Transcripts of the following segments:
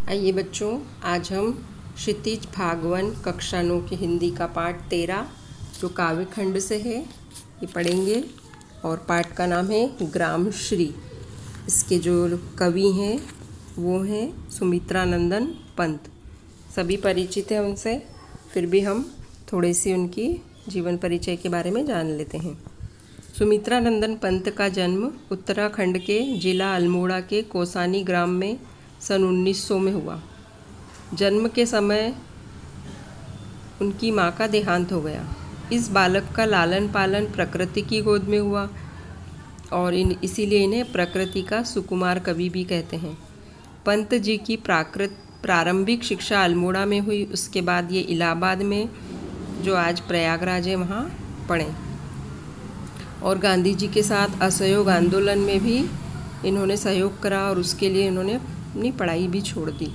आइए बच्चों, आज हम क्षितिज भागवन कक्षा 9 की हिंदी का पाठ 13 जो काव्य खंड से है ये पढ़ेंगे। और पाठ का नाम है ग्रामश्री। इसके जो कवि हैं वो हैं सुमित्रानंदन पंत। सभी परिचित हैं उनसे, फिर भी हम थोड़ी सी उनकी जीवन परिचय के बारे में जान लेते हैं। सुमित्रानंदन पंत का जन्म उत्तराखंड के जिला अल्मोड़ा के कोसानी ग्राम में सन 1900 में हुआ। जन्म के समय उनकी माँ का देहांत हो गया। इस बालक का लालन पालन प्रकृति की गोद में हुआ और इसीलिए इन्हें प्रकृति का सुकुमार कवि भी कहते हैं। पंत जी की प्रारंभिक शिक्षा अल्मोड़ा में हुई। उसके बाद ये इलाहाबाद में, जो आज प्रयागराज है, वहाँ पढ़े और गांधी जी के साथ असहयोग आंदोलन में भी इन्होंने सहयोग करा और उसके लिए इन्होंने अपनी पढ़ाई भी छोड़ दी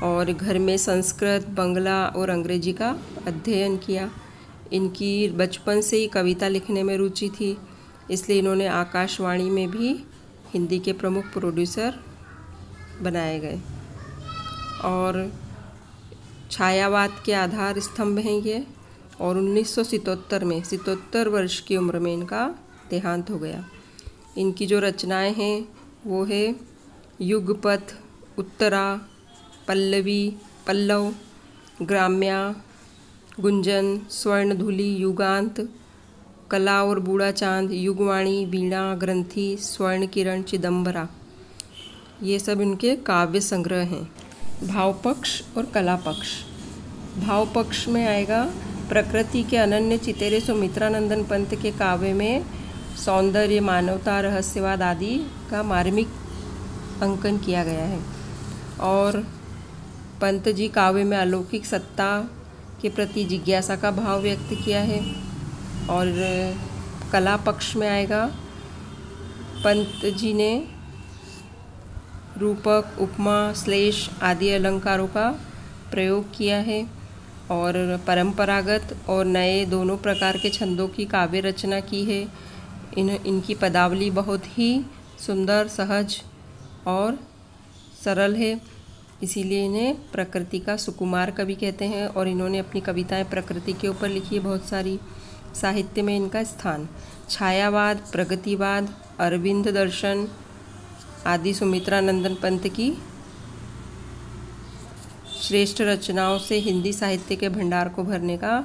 और घर में संस्कृत, बंगला और अंग्रेजी का अध्ययन किया। इनकी बचपन से ही कविता लिखने में रुचि थी, इसलिए इन्होंने आकाशवाणी में भी हिंदी के प्रमुख प्रोड्यूसर बनाए गए और छायावाद के आधार स्तंभ हैं ये। और 1977 में 77 वर्ष की उम्र में इनका देहांत हो गया। इनकी जो रचनाएं हैं वो है युगपथ, उत्तरा, पल्लवी, पल्लव, ग्राम्या, गुंजन, स्वर्णधुली, युगांत, कला और बूढ़ा चांद, युगवाणी, वीणा, ग्रंथि, स्वर्ण किरण, चिदंबरा, ये सब इनके काव्य संग्रह हैं। भावपक्ष और कला पक्ष। भावपक्ष में आएगा प्रकृति के अनन्य चितेरे सुमित्रानंदन पंत के काव्य में सौंदर्य, मानवता, रहस्यवाद आदि का मार्मिक अंकन किया गया है। और पंत जी काव्य में अलौकिक सत्ता के प्रति जिज्ञासा का भाव व्यक्त किया है। और कला पक्ष में आएगा पंत जी ने रूपक, उपमा, श्लेष आदि अलंकारों का प्रयोग किया है और परंपरागत और नए दोनों प्रकार के छंदों की काव्य रचना की है। इनकी पदावली बहुत ही सुंदर, सहज और सरल है, इसीलिए इन्हें प्रकृति का सुकुमार कवि कहते हैं। और इन्होंने अपनी कविताएं प्रकृति के ऊपर लिखी है बहुत सारी। साहित्य में इनका स्थान छायावाद, प्रगतिवाद, अरविंद दर्शन आदि सुमित्रानंदन पंत की श्रेष्ठ रचनाओं से हिंदी साहित्य के भंडार को भरने का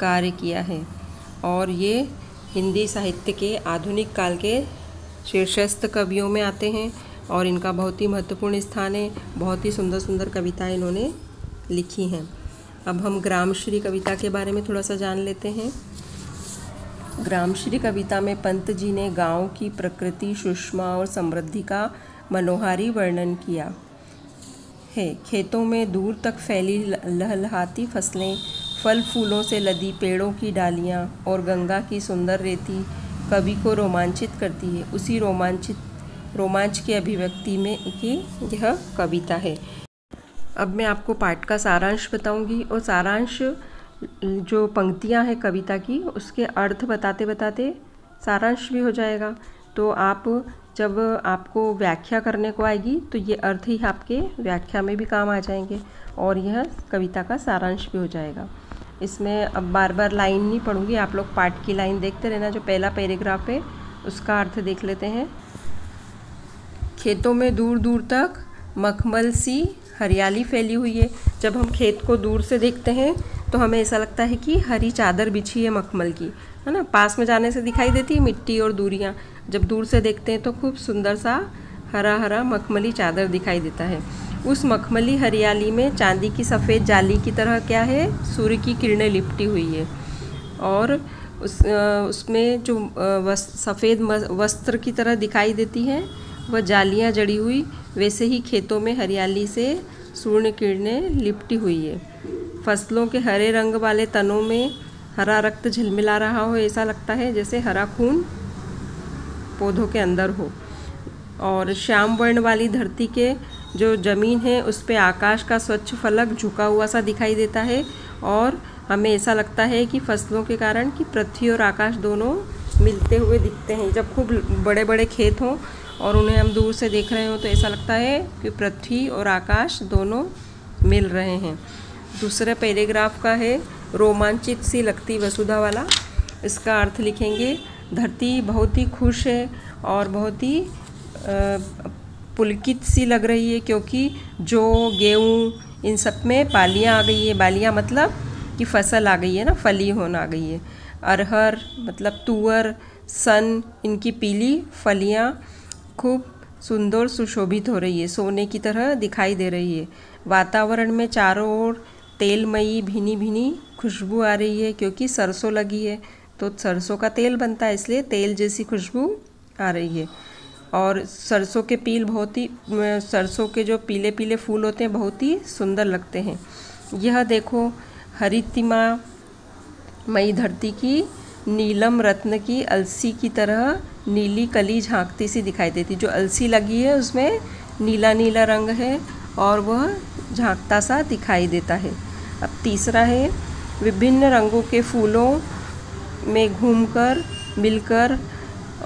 कार्य किया है। और ये हिंदी साहित्य के आधुनिक काल के शीर्षस्थ कवियों में आते हैं और इनका बहुत ही महत्वपूर्ण स्थान है। बहुत ही सुंदर सुंदर कविताएं इन्होंने लिखी हैं। अब हम ग्रामश्री कविता के बारे में थोड़ा सा जान लेते हैं। ग्रामश्री कविता में पंत जी ने गांव की प्रकृति, सुषमा और समृद्धि का मनोहारी वर्णन किया है। खेतों में दूर तक फैली लहलहाती फसलें, फल फूलों से लदी पेड़ों की डालियाँ और गंगा की सुंदर रेती कवि को रोमांचित करती है। उसी रोमांच की अभिव्यक्ति में की यह कविता है। अब मैं आपको पाठ का सारांश बताऊंगी और सारांश जो पंक्तियां हैं कविता की उसके अर्थ बताते बताते सारांश भी हो जाएगा। तो आप जब आपको व्याख्या करने को आएगी तो ये अर्थ ही आपके व्याख्या में भी काम आ जाएंगे और यह कविता का सारांश भी हो जाएगा। इसमें अब बार बार लाइन नहीं पढ़ूंगी, आप लोग पाठ की लाइन देखते रहना। जो पहला पैराग्राफ है उसका अर्थ देख लेते हैं। खेतों में दूर दूर तक मखमल सी हरियाली फैली हुई है। जब हम खेत को दूर से देखते हैं तो हमें ऐसा लगता है कि हरी चादर बिछी है मखमल की, है ना। पास में जाने से दिखाई देती है मिट्टी और दूरियां, जब दूर से देखते हैं तो खूब सुंदर सा हरा हरा मखमली चादर दिखाई देता है। उस मखमली हरियाली में चांदी की सफ़ेद जाली की तरह क्या है, सूर्य की किरणें लिपटी हुई है। और उसमें जो सफ़ेद वस्त्र की तरह दिखाई देती हैं वह जालियां जड़ी हुई, वैसे ही खेतों में हरियाली से सूर्य किरणें लिपटी हुई है। फसलों के हरे रंग वाले तनों में हरा रक्त झिलमिला रहा हो, ऐसा लगता है जैसे हरा खून पौधों के अंदर हो। और श्याम वर्ण वाली धरती के जो ज़मीन है उस पे आकाश का स्वच्छ फलक झुका हुआ सा दिखाई देता है और हमें ऐसा लगता है कि फसलों के कारण कि पृथ्वी और आकाश दोनों मिलते हुए दिखते हैं। जब खूब बड़े बड़े खेत हों और उन्हें हम दूर से देख रहे हो तो ऐसा लगता है कि पृथ्वी और आकाश दोनों मिल रहे हैं। दूसरा पैराग्राफ का है रोमांचित सी लगती वसुधा वाला। इसका अर्थ लिखेंगे धरती बहुत ही खुश है और बहुत ही पुलकित सी लग रही है, क्योंकि जौ गेहूँ इन सब में बालियाँ आ गई है। बालियाँ मतलब कि फसल आ गई है ना, फली होना आ गई है। अरहर मतलब तुअर, सन, इनकी पीली फलियाँ खूब सुंदर सुशोभित हो रही है, सोने की तरह दिखाई दे रही है। वातावरण में चारों ओर तेलमयी भीनी भीनी खुशबू आ रही है, क्योंकि सरसों लगी है तो सरसों का तेल बनता है, इसलिए तेल जैसी खुशबू आ रही है। और सरसों के सरसों के जो पीले पीले फूल होते हैं बहुत ही सुंदर लगते हैं। यह देखो हरितिमा मई धरती की नीलम रत्न की अलसी की तरह नीली कली झांकती सी दिखाई देती। जो अलसी लगी है उसमें नीला नीला रंग है और वह झांकता सा दिखाई देता है। अब तीसरा है विभिन्न रंगों के फूलों में घूमकर मिलकर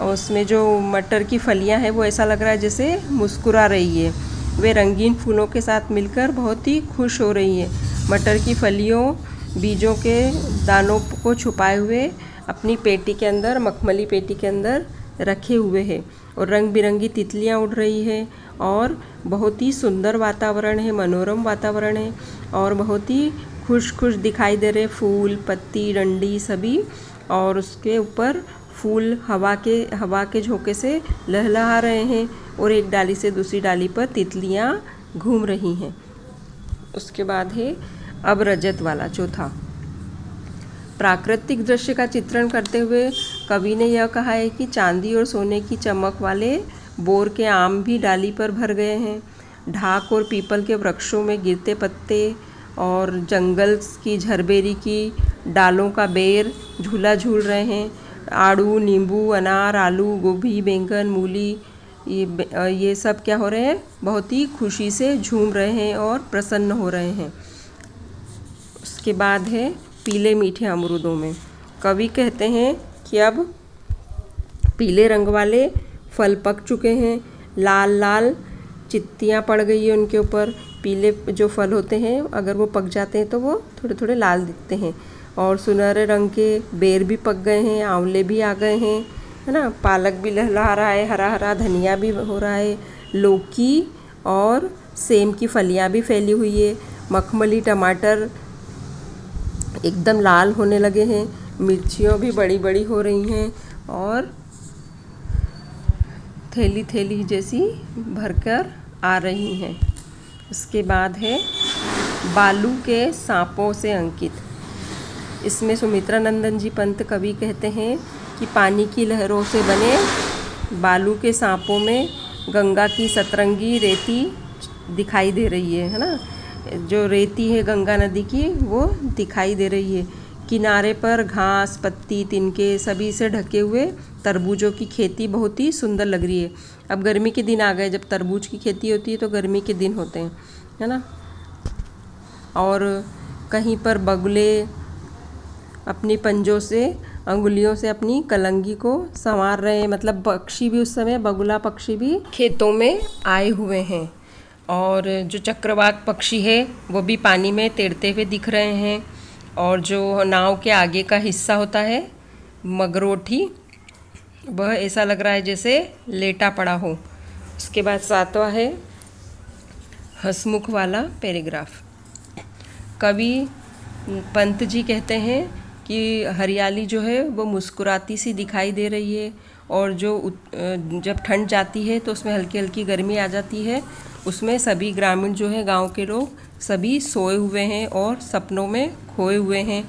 उसमें जो मटर की फलियां हैं वो ऐसा लग रहा है जैसे मुस्कुरा रही है। वे रंगीन फूलों के साथ मिलकर बहुत ही खुश हो रही है। मटर की फलियों बीजों के दानों को छुपाए हुए अपनी पेटी के अंदर, मखमली पेटी के अंदर रखे हुए हैं और रंग बिरंगी तितलियां उड़ रही है और बहुत ही सुंदर वातावरण है, मनोरम वातावरण है और बहुत ही खुश खुश दिखाई दे रहे फूल, पत्ती, डंडी सभी। और उसके ऊपर फूल हवा के झोंके से लहलहा रहे हैं और एक डाली से दूसरी डाली पर तितलियां घूम रही हैं। उसके बाद है अब रजत वाला चौथा। प्राकृतिक दृश्य का चित्रण करते हुए कवि ने यह कहा है कि चांदी और सोने की चमक वाले बोर के आम भी डाली पर भर गए हैं। ढाक और पीपल के वृक्षों में गिरते पत्ते और जंगल की झरबेरी की डालों का बेर झूला झूल रहे हैं। आड़ू, नींबू, अनार, आलू, गोभी, बैंगन, मूली ये सब क्या हो रहे हैं, बहुत ही खुशी से झूम रहे हैं और प्रसन्न हो रहे हैं। उसके बाद है पीले मीठे अमरूदों में। कवि कहते हैं कि अब पीले रंग वाले फल पक चुके हैं, लाल लाल चित्तियाँ पड़ गई है उनके ऊपर। पीले जो फल होते हैं अगर वो पक जाते हैं तो वो थोड़े थोड़े लाल दिखते हैं। और सुनहरे रंग के बेर भी पक गए हैं, आंवले भी आ गए हैं, है ना। पालक भी लहलहा रहा है, हरा हरा धनिया भी हो रहा है। लौकी और सेम की फलियाँ भी फैली हुई है। मखमली टमाटर एकदम लाल होने लगे हैं। मिर्चियाँ भी बड़ी बड़ी हो रही हैं और थैली थैली जैसी भरकर आ रही हैं। उसके बाद है बालू के सांपों से अंकित। इसमें सुमित्रा नंदन जी पंत कवि कहते हैं कि पानी की लहरों से बने बालू के सांपों में गंगा की सतरंगी रेती दिखाई दे रही है ना। जो रेती है गंगा नदी की वो दिखाई दे रही है। किनारे पर घास, पत्ती, तिनके सभी से ढके हुए तरबूजों की खेती बहुत ही सुंदर लग रही है। अब गर्मी के दिन आ गए, जब तरबूज की खेती होती है तो गर्मी के दिन होते हैं, है ना। और कहीं पर बगुले अपनी पंजों से, अंगुलियों से अपनी कलंगी को संवार रहे हैं। मतलब पक्षी भी उस समय, बगुला पक्षी भी खेतों में आए हुए हैं। और जो चक्रवाक पक्षी है वो भी पानी में तैरते हुए दिख रहे हैं। और जो नाव के आगे का हिस्सा होता है मगरोठी, वह ऐसा लग रहा है जैसे लेटा पड़ा हो। उसके बाद सातवां है हंसमुख वाला पैराग्राफ। कवि पंत जी कहते हैं कि हरियाली जो है वो मुस्कुराती सी दिखाई दे रही है। और जब ठंड जाती है तो उसमें हल्की हल्की गर्मी आ जाती है। उसमें सभी ग्रामीण जो है, गांव के लोग सभी सोए हुए हैं और सपनों में खोए हुए हैं,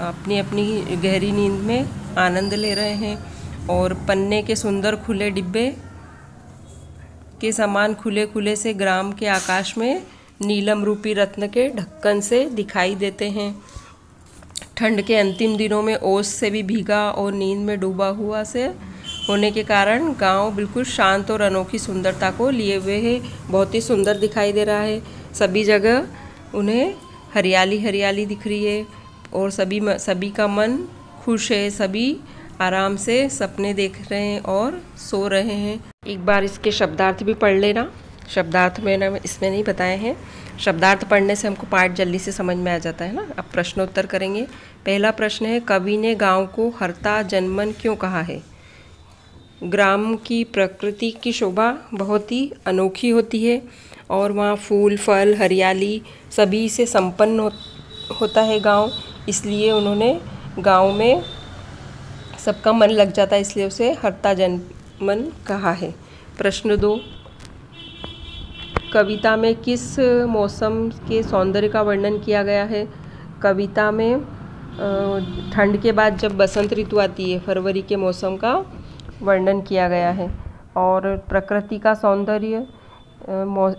अपनी अपनी गहरी नींद में आनंद ले रहे हैं। और पन्ने के सुंदर खुले डिब्बे के समान खुले खुले से ग्राम के आकाश में नीलम रूपी रत्न के ढक्कन से दिखाई देते हैं। ठंड के अंतिम दिनों में ओस से भी भीगा और नींद में डूबा हुआ से होने के कारण गांव बिल्कुल शांत और अनोखी सुंदरता को लिए हुए है। बहुत ही सुंदर दिखाई दे रहा है। सभी जगह उन्हें हरियाली हरियाली दिख रही है और सभी का मन खुश है। सभी आराम से सपने देख रहे हैं और सो रहे हैं। एक बार इसके शब्दार्थ भी पढ़ लेना। शब्दार्थ मैंने इसमें नहीं बताए हैं। शब्दार्थ पढ़ने से हमको पाठ जल्दी से समझ में आ जाता है ना। अब प्रश्नोत्तर करेंगे। पहला प्रश्न है, कवि ने गांव को हरता जनमन क्यों कहा है? ग्राम की प्रकृति की शोभा बहुत ही अनोखी होती है और वहाँ फूल फल हरियाली सभी से संपन्न होता है गांव, इसलिए उन्होंने गांव में सबका मन लग जाता है, इसलिए उसे हरता जनमन कहा है। प्रश्न 2, कविता में किस मौसम के सौंदर्य का वर्णन किया गया है? कविता में ठंड के बाद जब बसंत ऋतु आती है, फरवरी के मौसम का वर्णन किया गया है। और प्रकृति का सौंदर्य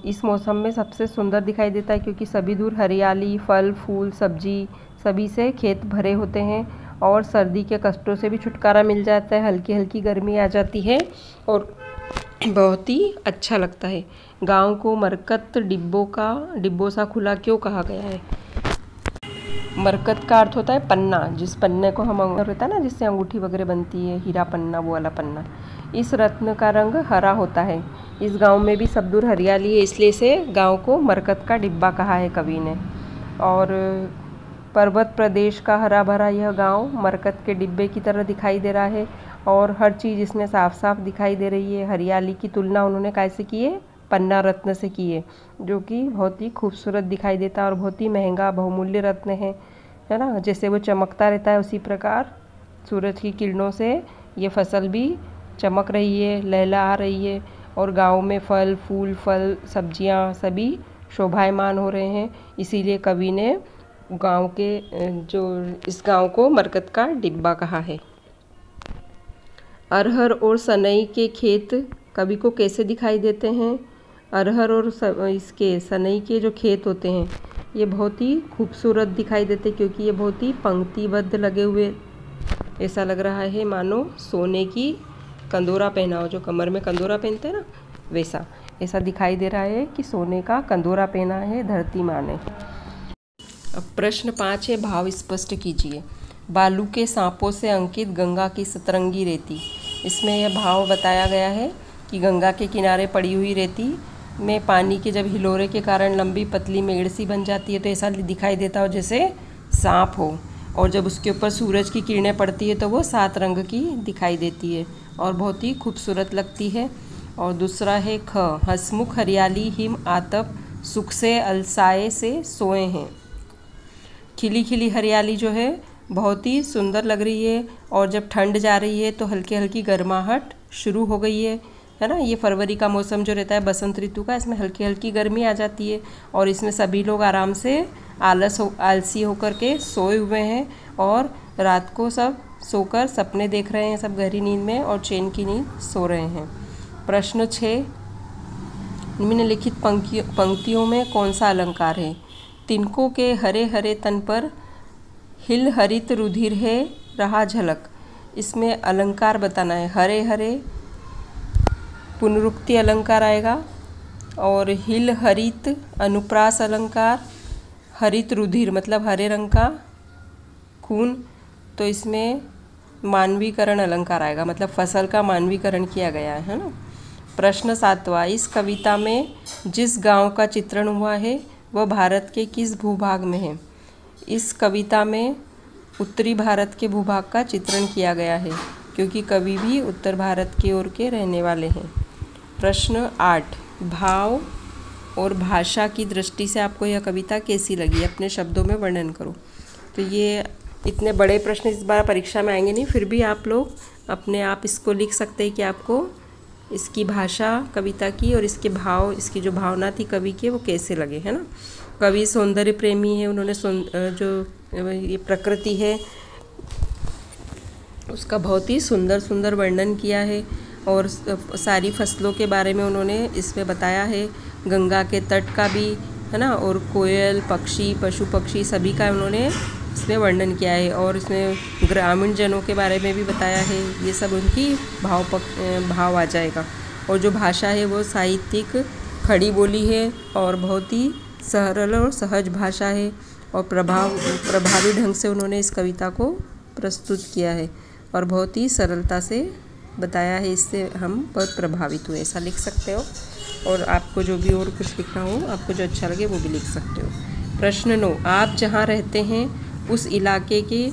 इस मौसम में सबसे सुंदर दिखाई देता है क्योंकि सभी दूर हरियाली, फल फूल सब्जी सभी से खेत भरे होते हैं और सर्दी के कष्टों से भी छुटकारा मिल जाता है, हल्की हल्की गर्मी आ जाती है और बहुत ही अच्छा लगता है। गांव को मरकत डिब्बों सा खुला क्यों कहा गया है? मरकत का अर्थ होता है पन्ना, जिस पन्ने को हम होता है ना, जिससे अंगूठी वगैरह बनती है, हीरा पन्ना, वो वाला पन्ना। इस रत्न का रंग हरा होता है। इस गांव में भी सब दूर हरियाली है, इसलिए इसे गांव को मरकत का डिब्बा कहा है कवि ने। और पर्वत प्रदेश का हरा भरा यह गांव मरकत के डिब्बे की तरह दिखाई दे रहा है और हर चीज़ इसमें साफ साफ दिखाई दे रही है। हरियाली की तुलना उन्होंने कैसे की है? पन्ना रत्न से की है, जो कि बहुत ही खूबसूरत दिखाई देता है और बहुत ही महंगा बहुमूल्य रत्न है ना। जैसे वो चमकता रहता है उसी प्रकार सूरज की किरणों से ये फसल भी चमक रही है, लहलहा रही है और गांव में फल फूल फल सब्जियां सभी शोभायमान हो रहे हैं। इसीलिए कवि ने इस गांव को मरकत का डिब्बा कहा है। अरहर और सनई के खेत कवि को कैसे दिखाई देते हैं? अरहर और इसके सनई के जो खेत होते हैं ये बहुत ही खूबसूरत दिखाई देते क्योंकि ये बहुत ही पंक्तिबद्ध लगे हुए, ऐसा लग रहा है मानो सोने की कंदोरा पहना हो, जो कमर में कंदोरा पहनते हैं ना, वैसा ऐसा दिखाई दे रहा है कि सोने का कंदोरा पहना है धरती माँ ने। अब प्रश्न 5 है, भाव स्पष्ट कीजिए। बालू के सांपों से अंकित गंगा की सतरंगी रेती। इसमें यह भाव बताया गया है कि गंगा के किनारे पड़ी हुई रेती में पानी के जब हिलोरे के कारण लंबी पतली मेड़ सी बन जाती है तो ऐसा दिखाई देता हो जैसे सांप हो, और जब उसके ऊपर सूरज की किरणें पड़ती है तो वो 7 रंग की दिखाई देती है और बहुत ही खूबसूरत लगती है। और दूसरा है ख, हंसमुख हरियाली हिम आतप सुख से अलसाए से सोए हैं। खिली खिली हरियाली जो है बहुत ही सुंदर लग रही है और जब ठंड जा रही है तो हल्की हल्की गर्माहट शुरू हो गई है ना। ये फरवरी का मौसम जो रहता है बसंत ऋतु का, इसमें हल्की हल्की गर्मी आ जाती है और इसमें सभी लोग आराम से आलसी होकर के सोए हुए हैं और रात को सब सोकर सपने देख रहे हैं, सब गहरी नींद में और चैन की नींद सो रहे हैं। प्रश्न 6, निम्नलिखित पंक्तियों में कौन सा अलंकार है? तिनकों के हरे हरे तन पर हिल हरित रुधिर है रहा झलक। इसमें अलंकार बताना है। हरे हरे पुनरुक्ति अलंकार आएगा और हिल हरित अनुप्रास अलंकार, हरित रुधिर मतलब हरे रंग का खून, तो इसमें मानवीकरण अलंकार आएगा, मतलब फसल का मानवीकरण किया गया है ना। प्रश्न 7वां, इस कविता में जिस गांव का चित्रण हुआ है वह भारत के किस भूभाग में है? इस कविता में उत्तरी भारत के भूभाग का चित्रण किया गया है क्योंकि कवि भी उत्तर भारत की ओर के रहने वाले हैं। प्रश्न 8, भाव और भाषा की दृष्टि से आपको यह कविता कैसी लगी? अपने शब्दों में वर्णन करो। तो ये इतने बड़े प्रश्न इस बार परीक्षा में आएंगे नहीं, फिर भी आप लोग अपने आप इसको लिख सकते हैं कि आपको इसकी भाषा कविता की और इसके भाव, इसकी जो भावना थी कवि के, वो कैसे लगे, है ना। कवि सौंदर्य प्रेमी है, उन्होंने जो ये प्रकृति है उसका बहुत ही सुंदर सुंदर वर्णन किया है और सारी फसलों के बारे में उन्होंने इसमें बताया है। गंगा के तट का भी, है ना, और कोयल पक्षी पशु पक्षी सभी का उन्होंने इसमें वर्णन किया है और इसमें ग्रामीण जनों के बारे में भी बताया है। ये सब उनकी भाव आ जाएगा। और जो भाषा है वो साहित्यिक खड़ी बोली है और बहुत ही सरल और सहज भाषा है और प्रभावी ढंग से उन्होंने इस कविता को प्रस्तुत किया है और बहुत ही सरलता से बताया है इससे हम बहुत प्रभावित हुए, ऐसा लिख सकते हो। और आपको जो भी और कुछ लिखना हो, आपको जो अच्छा लगे वो भी लिख सकते हो। प्रश्न 9, आप जहाँ रहते हैं उस इलाके के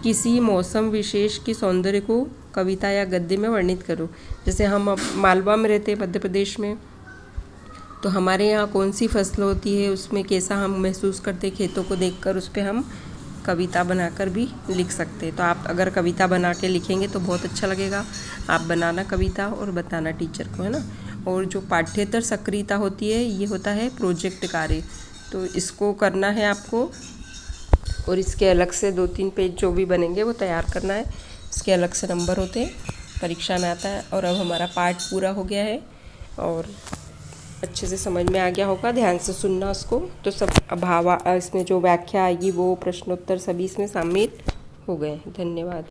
किसी मौसम विशेष की सौंदर्य को कविता या गद्य में वर्णित करो। जैसे हम अब मालवा में रहते हैं, मध्य प्रदेश में, तो हमारे यहाँ कौन सी फसल होती है, उसमें कैसा हम महसूस करते हैं, खेतों को देखकर उस पर हम कविता बनाकर भी लिख सकते हैं। तो आप अगर कविता बना के लिखेंगे तो बहुत अच्छा लगेगा। आप बनाना कविता और बताना टीचर को, है ना। और जो पाठ्येतर सक्रियता होती है, ये होता है प्रोजेक्ट कार्य, तो इसको करना है आपको। और इसके अलग से 2-3 पेज जो भी बनेंगे वो तैयार करना है। इसके अलग से नंबर होते हैं, परीक्षा में आता है। और अब हमारा पाठ पूरा हो गया है और अच्छे से समझ में आ गया होगा। ध्यान से सुनना उसको, तो सब अभावा इसमें जो व्याख्या आएगी वो प्रश्नोत्तर सभी इसमें शामिल हो गए। धन्यवाद।